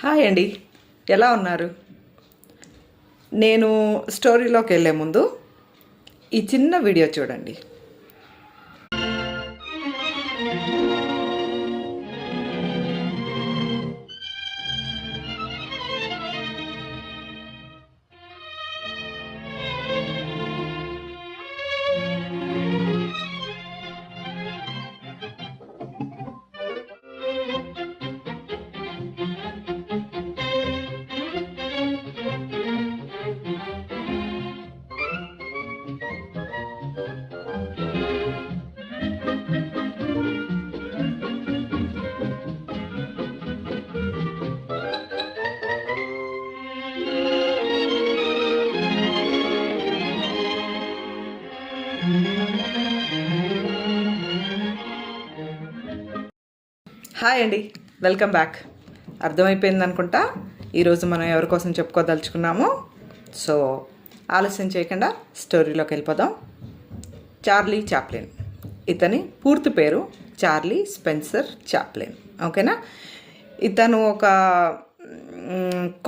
Hi అండి, ఎలా ఉన్నారు? నేను స్టోరీలోకి వెళ్ళే ముందు ఈ చిన్న వీడియో చూడండి. హాయ్ అండి, వెల్కమ్ బ్యాక్. అర్థమైపోయింది అనుకుంటా ఈరోజు మనం ఎవరి కోసం చెప్పుకోదలుచుకున్నాము. సో ఆలస్యం చేయకుండా స్టోరీలోకి వెళ్ళిపోదాం. Charlie Chaplin. ఇతని పూర్తి పేరు చార్లీ స్పెన్సర్ చాప్లిన్. ఓకేనా? ఇతను ఒక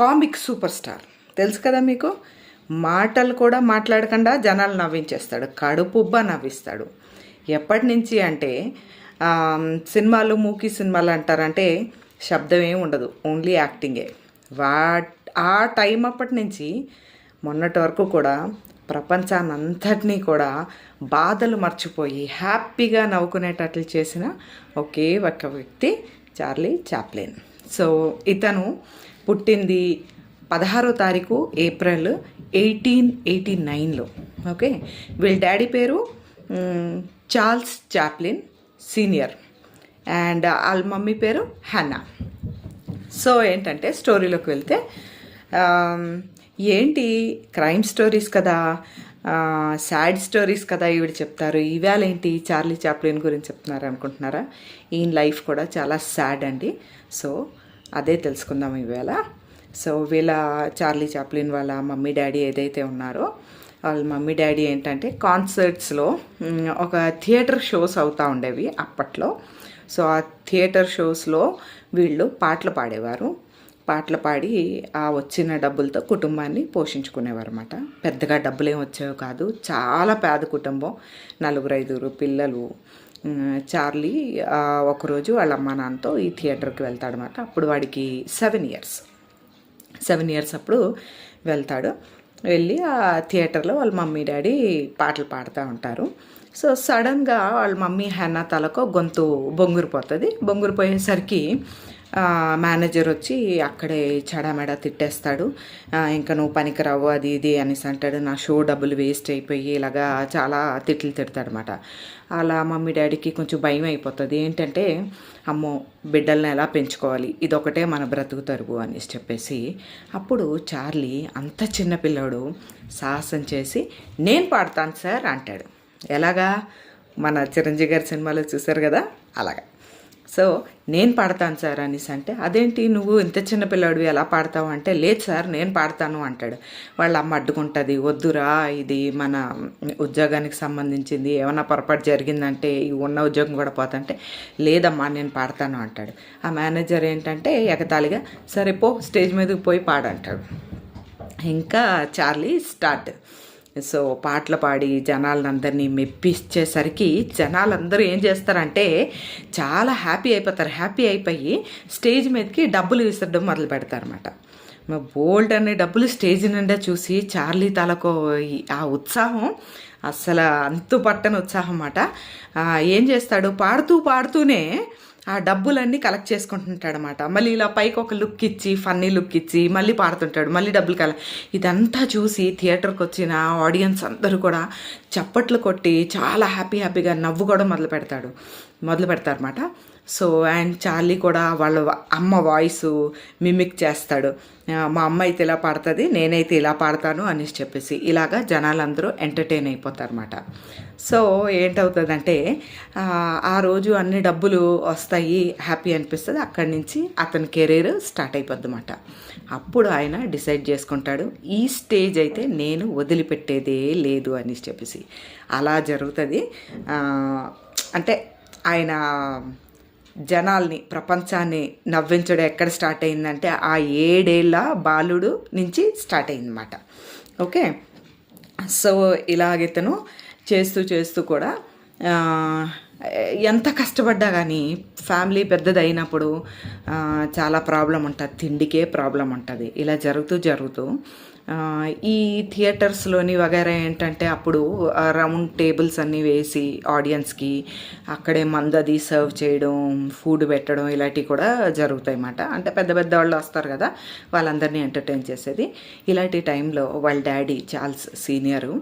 కామిక్ సూపర్ స్టార్. తెలుసు కదా మీకు. మాటలు కూడా మాట్లాడకుండా జనాలు నవ్వించేస్తాడు, కడుపుబ్బా నవ్విస్తాడు. ఎప్పటి నుంచి అంటే సినిమాలు, మూకీ సినిమాలు అంటారంటే శబ్దం ఏమి ఉండదు, ఓన్లీ యాక్టింగే. ఆ టైం అప్పటి నుంచి మొన్నటి వరకు కూడా ప్రపంచాన్ని అంతటినీ కూడా బాధలు మర్చిపోయి హ్యాపీగా నవ్వుకునేటట్లు చేసిన ఒకే ఒక వ్యక్తి చార్లీ చాప్లిన్. సో ఇతను పుట్టింది 16వ తారీఖు ఏప్రిల్ 1889లో. ఓకే. వీళ్ళ డాడీ పేరు చార్ల్స్ చాప్లిన్ సీనియర్ అండ్ వాళ్ళ మమ్మీ పేరు హన్నా. సో ఏంటంటే స్టోరీలోకి వెళ్తే ఏంటి క్రైమ్ స్టోరీస్ కదా, సాడ్ స్టోరీస్ కదా ఈవిడ చెప్తారు, ఇవాళ ఏంటి చార్లీ చాప్లిన్ గురించి చెప్తున్నారు అనుకుంటున్నారా? ఈయన లైఫ్ కూడా చాలా సాడ్ అండి. సో అదే తెలుసుకుందాం ఈవేళ. సో వీళ్ళ చార్లీ చాప్లిన్ వాళ్ళ మమ్మీ డాడీ ఏదైతే ఉన్నారో, వాళ్ళ మమ్మీ డాడీ ఏంటంటే కాన్సర్ట్స్లో ఒక థియేటర్ షోస్ అవుతూ ఉండేవి అప్పట్లో. సో ఆ థియేటర్ షోస్లో వీళ్ళు పాటలు పాడేవారు. పాటలు పాడి ఆ వచ్చిన డబ్బులతో కుటుంబాన్ని పోషించుకునేవారు అన్నమాట. పెద్దగా డబ్బులు ఏమి వచ్చేవి కాదు, చాలా పేద కుటుంబం, 4-5 పిల్లలు. చార్లీ ఒకరోజు వాళ్ళ అమ్మ నాన్నతో ఈ థియేటర్కి వెళ్తాడనమాట. అప్పుడు వాడికి 7 ఇయర్స్ అప్పుడు వెళ్తాడు. వెళ్ళి ఆ థియేటర్లో వాళ్ళ మమ్మీ డాడీ పాటలు పాడుతూ ఉంటారు. సో సడన్గా వాళ్ళ మమ్మీ హన్నా తలకు గొంతు బొంగురిపోతుంది. బొంగురిపోయేసరికి మేనేజర్ వచ్చి అక్కడే చెడామెడా తిట్టేస్తాడు. ఇంకా నువ్వు పనికిరావు అది ఇది అనేసి అంటాడు. నా షో డబ్బులు వేస్ట్ అయిపోయి ఇలాగా చాలా తిట్లు తిడతాడనమాట. అలా మమ్మీ డాడీకి కొంచెం భయం అయిపోతుంది. ఏంటంటే అమ్మో బిడ్డల్ని ఎలా పెంచుకోవాలి, ఇదొకటే మన బ్రతుకు తరుగు అనేసి చెప్పేసి అప్పుడు చార్లీ అంత చిన్నపిల్లాడు సాహసం చేసి నేను పాడతాను సార్ అంటాడు. ఎలాగా? మన చిరంజీవి గారి సినిమాలో చూశారు కదా, అలాగా. సో నేను పాడతాను సార్ అనేసి అంటే, అదేంటి నువ్వు ఇంత చిన్న పిల్లాడివి ఎలా పాడతావు అంటే, లేదు సార్ నేను పాడతాను అంటాడు. వాళ్ళ అమ్మ అడ్డుకుంటుంది, వద్దురా ఇది మన ఉద్యోగానికి సంబంధించింది, ఏమైనా పొరపాటు జరిగిందంటే ఈ ఉన్న ఉద్యోగం కూడా పోతుంటే, లేదమ్మా నేను పాడతాను అంటాడు. ఆ మేనేజర్ ఏంటంటే ఎగతాళిగా సరే పో స్టేజ్ మీదకి పోయి పాడంటాడు. ఇంకా చార్లీ స్టార్ట్. సో పాటలు పాడి జనాలందరినీ మెప్పించేసరికి జనాలందరూ ఏం చేస్తారంటే చాలా హ్యాపీ అయిపోతారు. హ్యాపీ అయిపోయి స్టేజ్ మీదకి డబ్బులు విసరడం మొదలు పెడతారన్నమాట. బోల్డ్ అనే డబ్బులు స్టేజ్ నిండా చూసి చార్లీ తలకు ఆ ఉత్సాహం అస్సలు అంతు పట్టని ఉత్సాహం అన్నమాట. ఏం చేస్తాడు, పాడుతూనే ఆ డబ్బులన్నీ కలెక్ట్ చేసుకుంటుంటాడనమాట. మళ్ళీ ఇలా పైకి ఒక లుక్ ఇచ్చి ఫన్నీ లుక్ ఇచ్చి మళ్ళీ పాడుతుంటాడు, మళ్ళీ డబ్బులు ఇదంతా చూసి థియేటర్కి వచ్చిన ఆడియన్స్ అందరూ కూడా చప్పట్లు కొట్టి చాలా హ్యాపీగా నవ్వుకోవడం మొదలు పెడతారన్నమాట. సో అండ్ చార్లీ కూడా వాళ్ళ అమ్మ వాయిస్ మిమిక్ చేస్తాడు. మా అమ్మ అయితే ఇలా పాడుతుంది, నేనైతే ఇలా పాడతాను అనేసి చెప్పేసి ఇలాగా జనాలందరూ ఎంటర్టైన్ అయిపోతారన్నమాట. సో ఏంటవుతుందంటే ఆ రోజు అన్ని డబ్బులు వస్తాయి, హ్యాపీ అనిపిస్తుంది. అక్కడి నుంచి అతని కెరీర్ స్టార్ట్ అయిపోద్ది అన్నమాట. అప్పుడు ఆయన డిసైడ్ చేసుకుంటాడు, ఈ స్టేజ్ అయితే నేను వదిలిపెట్టేదే లేదు అనేసి చెప్పేసి. అలా జరుగుతుంది. అంటే ఆయన జనాల్ని, ప్రపంచాన్ని నవ్వించడం ఎక్కడ స్టార్ట్ అయిందంటే ఆ 7 ఏళ్ల బాలుడు నుంచి స్టార్ట్ అయిందన్నమాట. ఓకే, సో ఇలాగితను చేస్తూ చేస్తూ కూడా ఎంత కష్టపడ్డా కానీ ఫ్యామిలీ పెద్దదైనప్పుడు చాలా ప్రాబ్లం ఉంటుంది, తిండికే ప్రాబ్లం ఉంటుంది. ఇలా జరుగుతూ ఈ థియేటర్స్లోని వగైరా ఏంటంటే అప్పుడు రౌండ్ టేబుల్స్ అన్నీ వేసి ఆడియన్స్కి అక్కడే మందది సర్వ్ చేయడం, ఫుడ్ పెట్టడం ఇలాంటివి కూడా జరుగుతాయి అన్నమాట. అంటే పెద్ద పెద్ద వాళ్ళు వస్తారు కదా, వాళ్ళందరినీ ఎంటర్టైన్ చేసేది. ఇలాంటి టైంలో వాళ్ళ డాడీ చార్ల్స్ సీనియరు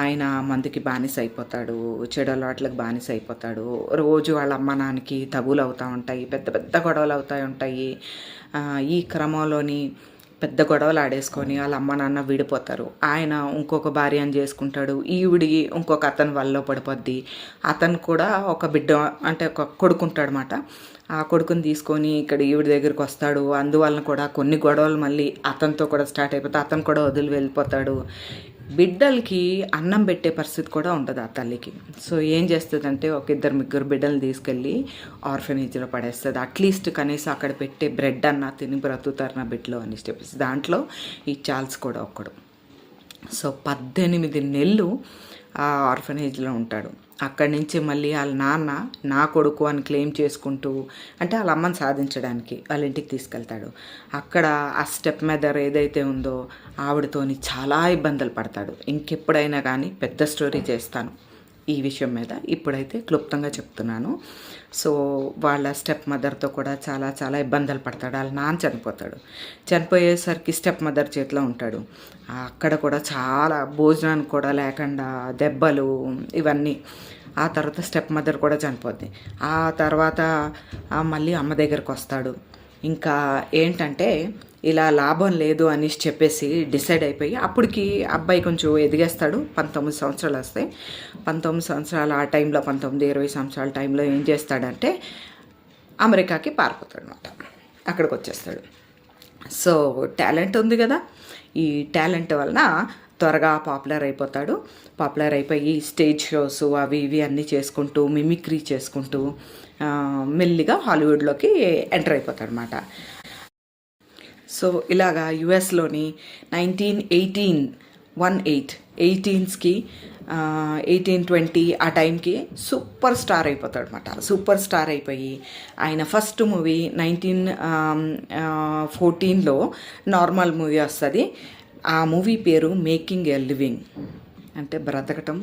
ఆయన మందుకి బానిస అయిపోతాడు, చెడు అలవాట్లకు బానిస అయిపోతాడు. రోజు వాళ్ళ అమ్మ నాన్నకి తగులు అవుతూ ఉంటాయి, పెద్ద పెద్ద గొడవలు అవుతూ ఉంటాయి. ఈ క్రమంలోని పెద్ద గొడవలు ఆడేసుకొని వాళ్ళ అమ్మ నాన్న విడిపోతారు. ఆయన ఇంకొక భార్యను చేసుకుంటాడు, ఈవిడి ఇంకొక అతను వల్ల పడిపోద్ది. అతను కూడా ఒక బిడ్డ అంటే ఒక కొడుకుంటాడనమాట. ఆ కొడుకుని తీసుకొని ఇక్కడ ఈవిడి దగ్గరికి వస్తాడు. అందువలన కూడా కొన్ని గొడవలు మళ్ళీ అతనితో కూడా స్టార్ట్ అయిపోతాయి. అతను కూడా వదిలి వెళ్ళిపోతాడు. బిడ్డలకి అన్నం పెట్టే పరిస్థితి కూడా ఉండదు ఆ తల్లికి. సో ఏం చేస్తుందంటే ఒక 2-3 బిడ్డలు తీసుకెళ్ళి ఆర్ఫనేజ్లో పడేస్తుంది. అట్లీస్ట్ కనీసం అక్కడ పెట్టే బ్రెడ్ అన్న తిని బ్రతుకుతారు నా బిడ్డలో అని చెప్పేసి. దాంట్లో ఈ చార్ల్స్ కూడా ఒక్కడు. సో 18 నెలలు ఆ ఆర్ఫనేజ్లో ఉంటాడు. అక్కడి నుంచి మళ్ళీ వాళ్ళ నాన్న నా కొడుకు అని క్లెయిమ్ చేసుకుంటూ, అంటే వాళ్ళ అమ్మని సాధించడానికి వాళ్ళ ఇంటికి తీసుకెళ్తాడు. అక్కడ ఆ స్టెప్ మదర్ ఏదైతే ఉందో ఆవిడతోని చాలా ఇబ్బందులు పడతాడు. ఇంకెప్పుడైనా కానీ పెద్ద స్టోరీ చేస్తాను ఈ విషయం మీద, ఇప్పుడైతే క్లుప్తంగా చెప్తున్నాను. సో వాళ్ళ స్టెప్ మదర్తో కూడా చాలా చాలా ఇబ్బందులు పడతాడు. వాళ్ళ నాన్న చనిపోతాడు. చనిపోయేసరికి స్టెప్ మదర్ చేతిలో ఉంటాడు. అక్కడ కూడా చాలా భోజనానికి కూడా లేకుండా దెబ్బలు ఇవన్నీ. ఆ తర్వాత స్టెప్ మదర్ కూడా చనిపోద్ది. ఆ తర్వాత మళ్ళీ అమ్మ దగ్గరకు వస్తాడు. ఇంకా ఏంటంటే ఇలా లాభం లేదు అని చెప్పేసి డిసైడ్ అయిపోయి, అప్పటికి అబ్బాయి కొంచెం ఎదిగేస్తాడు. 19 సంవత్సరాలు వస్తాయి. 19 సంవత్సరాలు ఆ టైంలో, 19-20 సంవత్సరాల టైంలో ఏం చేస్తాడంటే అమెరికాకి పారిపోతాడు అనమాట. అక్కడికి వచ్చేస్తాడు. సో టాలెంట్ ఉంది కదా, ఈ టాలెంట్ వలన త్వరగా పాపులర్ అయిపోతాడు. పాపులర్ అయిపోయి స్టేజ్ షోస్ అవి ఇవి అన్నీ చేసుకుంటూ, మిమిక్రీ చేసుకుంటూ మెల్లిగా హాలీవుడ్లోకి ఎంటర్ అయిపోతాడు అనమాట. సో ఇలాగా యుఎస్లోని 1818కి 1820 ఆ టైంకి సూపర్ స్టార్ అయిపోతాడు అనమాట. సూపర్ స్టార్ అయిపోయి ఆయన ఫస్ట్ మూవీ 1914లో నార్మల్ మూవీ వస్తుంది. ఆ మూవీ పేరు మేకింగ్ ఎ లివింగ్, అంటే బ్రతకటం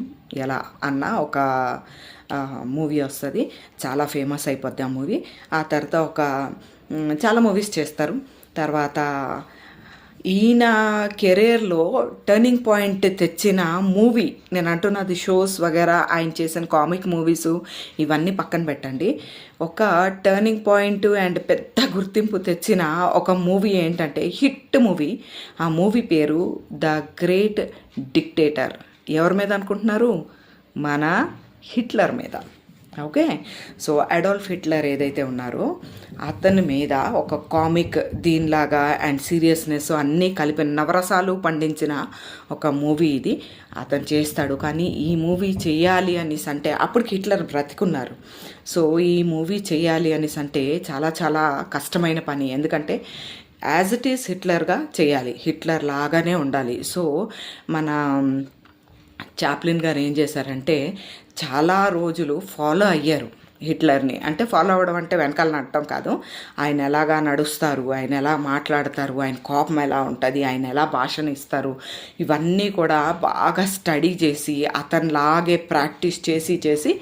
ఎలా అన్న ఒక మూవీ వస్తుంది. చాలా ఫేమస్ అయిపోద్ది ఆ మూవీ. ఆ తర్వాత చాలా మూవీస్ చేస్తారు. తర్వాత ఈయన కెరీర్లో టర్నింగ్ పాయింట్ తెచ్చిన మూవీ, నేను అంటున్నది షోస్ వగేరా ఆయన చేసిన కామిక్ మూవీసు ఇవన్నీ పక్కన పెట్టండి. ఒక టర్నింగ్ పాయింట్ అండ్ పెద్ద గుర్తింపు తెచ్చిన ఒక మూవీ ఏంటంటే హిట్ మూవీ. ఆ మూవీ పేరు ద గ్రేట్ డిక్టేటర్. ఎవరి మీద అనుకుంటున్నారు? మన హిట్లర్ మీద. ఓకే, సో అడాల్ఫ్ హిట్లర్ ఏదైతే ఉన్నారో అతని మీద ఒక కామిక్ దీనిలాగా అండ్ సీరియస్నెస్ అన్నీ కలిపి నవరసాలు పండించిన ఒక మూవీ ఇది. అతను చేస్తాడు. కానీ ఈ మూవీ చేయాలి అనేసి అంటే అప్పటికి హిట్లర్ బ్రతికున్నారు. సో ఈ మూవీ చేయాలి అనేసి అంటే చాలా చాలా కష్టమైన పని. ఎందుకంటే యాజ్ ఇట్ ఈస్ హిట్లర్గా చేయాలి, హిట్లర్ లాగానే ఉండాలి. సో మన చాప్లిన్ గారు ఏం చేశారంటే చాలా రోజులు ఫాలో అయ్యారు హిట్లర్ని. అంటే ఫాలో అవ్వడం అంటే వెనకాల నడటం కాదు. ఆయన ఎలాగా నడుస్తారు, ఆయన ఎలా మాట్లాడతారు, ఆయన కోపం ఎలా ఉంటుంది, ఆయన ఎలా భాషను ఇస్తారు, ఇవన్నీ కూడా బాగా స్టడీ చేసి అతనిలాగే ప్రాక్టీస్ చేసి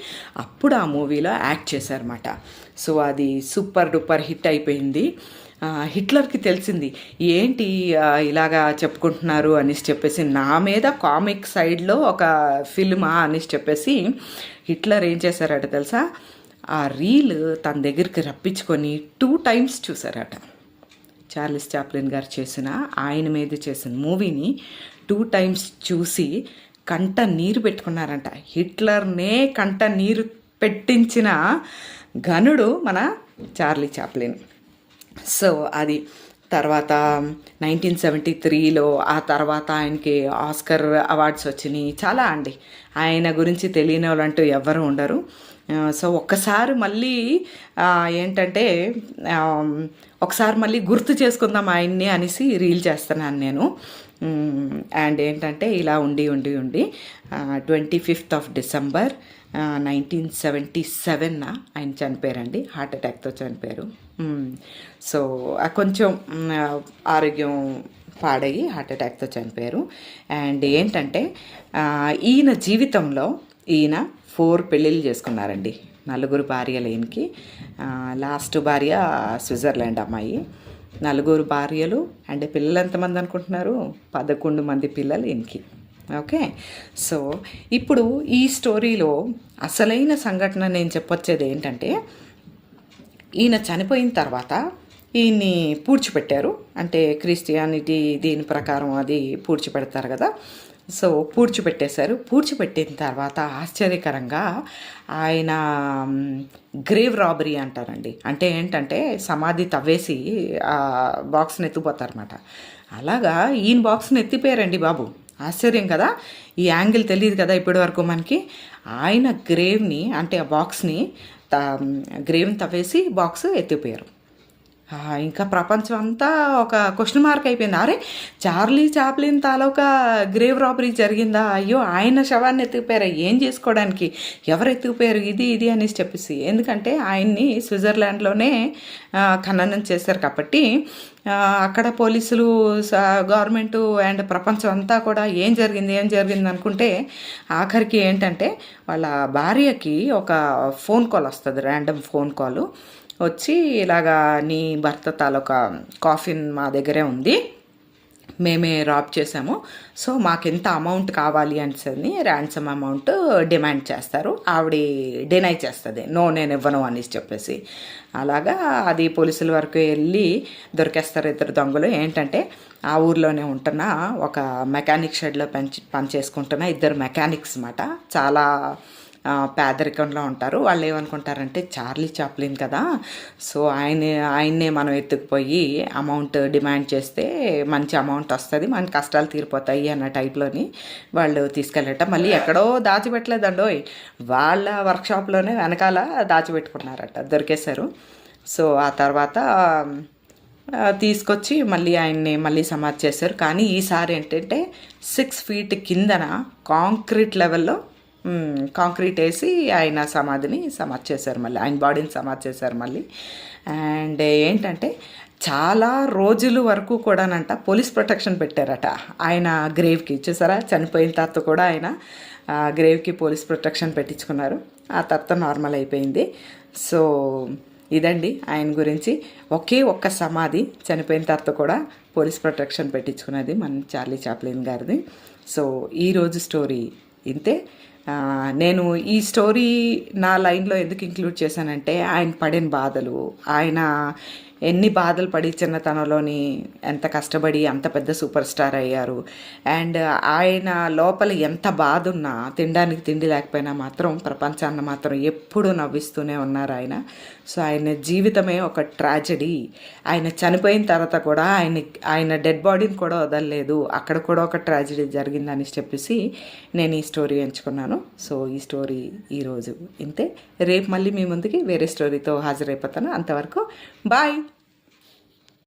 అప్పుడు ఆ మూవీలో యాక్ట్ చేశారన్నమాట. సో అది సూపర్ డూపర్ హిట్ అయిపోయింది. హిట్లర్కి తెలిసింది ఏంటి ఇలాగా చెప్పుకుంటున్నారు అనేసి చెప్పేసి, నా మీద కామిక్ సైడ్లో ఒక ఫిల్మా అనేసి చెప్పేసి హిట్లర్ ఏం చేశారట తెలుసా? ఆ రీల్ తన దగ్గరికి రప్పించుకొని 2 times చూసారట. చార్లెస్ చాప్లిన్ గారు చేసిన ఆయన మీద చేసిన మూవీని 2 times చూసి కంట నీరు పెట్టుకున్నారంట. హిట్లర్నే కంట నీరు పెట్టించిన ఘనుడు మన చార్లీ చాప్లిన్. సో అది తర్వాత 1973లో ఆ తర్వాత ఆయనకి ఆస్కర్ అవార్డ్స్ వచ్చినాయి. చాలా అండి, ఆయన గురించి తెలియని వాళ్ళంటూ ఎవ్వరూ ఉండరు. సో ఒక్కసారి మళ్ళీ ఏంటంటే ఆ, ఒకసారి మళ్ళీ గుర్తు చేసుకుందాం ఆయన్ని అనేసి రీల్ చేస్తున్నాను నేను. అండ్ ఏంటంటే ఇలా ఉండి 25th ఆఫ్ డిసెంబర్ 1977 ఆయన చనిపోయారండి. హార్ట్ అటాక్తో చనిపోయారు. సో కొంచెం ఆరోగ్యం పాడయ్యి హార్ట్ అటాక్తో చనిపోయారు. అండ్ ఏంటంటే ఈయన జీవితంలో ఈయన 4 పెళ్ళిళ్ళు చేసుకున్నారండి. 4 భార్యలు ఈయనకి. లాస్ట్ భార్య స్విట్జర్లాండ్ అమ్మాయి. 4 భార్యలు. అండ్ పిల్లలు ఎంతమంది అనుకుంటున్నారు? 11 మంది పిల్లలు ఈయనకి. ఓకే. సో ఇప్పుడు ఈ స్టోరీలో అసలైన సంఘటన నేను చెప్పొచ్చేది ఏంటంటే, ఈయన చనిపోయిన తర్వాత ఈయన్ని పూడ్చిపెట్టారు. అంటే క్రిస్టియానిటీ దీని ప్రకారం అది పూడ్చిపెడతారు కదా. సో పూడ్చిపెట్టేశారు. పూడ్చిపెట్టిన తర్వాత ఆశ్చర్యకరంగా ఆయన గ్రేవ్ రాబరీ అంటారండి. అంటే ఏంటంటే సమాధి తవ్వేసి ఆ బాక్స్ని ఎత్తిపోతారన్నమాట. అలాగా ఈయన బాక్స్ని ఎత్తిపోయారండి బాబు. ఆశ్చర్యం కదా. ఈ యాంగిల్ తెలియదు కదా ఇప్పటి వరకు మనకి. ఆయన గ్రేవ్ని అంటే ఆ బాక్స్ని గ్రేవ్ని తవ్వేసి బాక్స్ ఎత్తిపోయారు. ఇంకా ప్రపంచం అంతా ఒక క్వశ్చన్ మార్క్ అయిపోయింది. అరే, చార్లీ చాప్లిన్ తాలూకా గ్రేవ్ రాబరీ జరిగిందా? అయ్యో, ఆయన శవాన్ని ఎత్తుకుపోయారు, ఏం చేసుకోవడానికి, ఎవరు ఎత్తుకుపోయారు, ఇది అనేసి చెప్పేసి. ఎందుకంటే ఆయన్ని స్విట్జర్లాండ్లోనే ఖననం చేశారు కాబట్టి అక్కడ పోలీసులు, గవర్నమెంటు అండ్ ప్రపంచం అంతా కూడా ఏం జరిగింది అనుకుంటే ఆఖరికి ఏంటంటే వాళ్ళ భార్యకి ఒక ఫోన్ కాల్ వస్తుంది, ర్యాండమ్ ఫోన్ కాల్ వచ్చి, ఇలాగా నీ భర్త తాలూకా కాఫిన్ మా దగ్గరే ఉంది, మేమే రాబ్ చేసాము, సో మాకు ఎంత అమౌంట్ కావాలి అని ర్యాన్సమ్ అమౌంట్ డిమాండ్ చేస్తారు. ఆవిడ డినై చేస్తుంది, నో నేను ఇవ్వను అనేసి చెప్పేసి. అలాగా అది పోలీసుల వరకు వెళ్ళి దొరికేస్తారు 2 దొంగలు. ఏంటంటే ఆ ఊర్లోనే ఉంటున్న ఒక మెకానిక్ షెడ్లో పని చేసుకుంటున్న 2 మెకానిక్స్ అన్నమాట. చాలా పేదరికంలో ఉంటారు. వాళ్ళు ఏమనుకుంటారంటే చార్లీ చాప్లిన్ కదా, సో ఆయన్నే మనం ఎత్తుకుపోయి అమౌంట్ డిమాండ్ చేస్తే మంచి అమౌంట్ వస్తుంది, మన కష్టాలు తీరిపోతాయి అన్న టైప్లోని వాళ్ళు తీసుకెళ్ళట. మళ్ళీ ఎక్కడో దాచిపెట్టలేదండోయ్, వాళ్ళ వర్క్షాప్లోనే వెనకాల దాచిపెట్టుకున్నారట, దొరికేశారు. సో ఆ తర్వాత తీసుకొచ్చి ఆయన్ని మళ్ళీ సమాధి చేశారు. కానీ ఈసారి ఏంటంటే 6 feet కిందన కాంక్రీట్ లెవెల్లో కాంక్రీట్ వేసి ఆయన సమాధి చేశారు, మళ్ళీ ఆయన బాడీని సమాధి చేశారు మళ్ళీ. అండ్ ఏంటంటే చాలా రోజుల వరకు కూడానంట పోలీస్ ప్రొటెక్షన్ పెట్టారట ఆయన గ్రేవ్కి. చూసారా, చనిపోయిన తర్వాత కూడా ఆయన గ్రేవ్కి పోలీస్ ప్రొటెక్షన్ పెట్టించుకున్నారు. ఆ తర్వాత నార్మల్ అయిపోయింది. సో ఇదండి ఆయన గురించి. ఒక్క సమాధి చనిపోయిన తర్వాత కూడా పోలీస్ ప్రొటెక్షన్ పెట్టించుకున్నది మన చార్లీ చాప్లిన్ గారిది. సో ఈరోజు స్టోరీ ఇంతే. నేను ఈ స్టోరీ నా లైన్లో ఎందుకు ఇంక్లూడ్ చేశానంటే, ఆయన పడిన బాధలు, ఆయన ఎన్ని బాధలు పడి చిన్నతనంలోని ఎంత కష్టపడి అంత పెద్ద సూపర్ స్టార్ అయ్యారు. అండ్ ఆయన లోపల ఎంత బాధ ఉన్నా, తినడానికి తిండి లేకపోయినా మాత్రం ప్రపంచాన్ని మాత్రం ఎప్పుడూ నవ్విస్తూనే ఉన్నారు ఆయన. సో ఆయన జీవితమే ఒక ట్రాజడీ. ఆయన చనిపోయిన తర్వాత కూడా ఆయన డెడ్ బాడీని కూడా వదలలేదు, అక్కడ కూడా ఒక ట్రాజడీ జరిగిందని చెప్పేసి నేను ఈ స్టోరీ ఎంచుకున్నాను. సో ఈ స్టోరీ ఈరోజు ఇంతే. రేపు మళ్ళీ మీ ముందుకి వేరే స్టోరీతో హాజరైపోతాను. అంతవరకు బాయ్.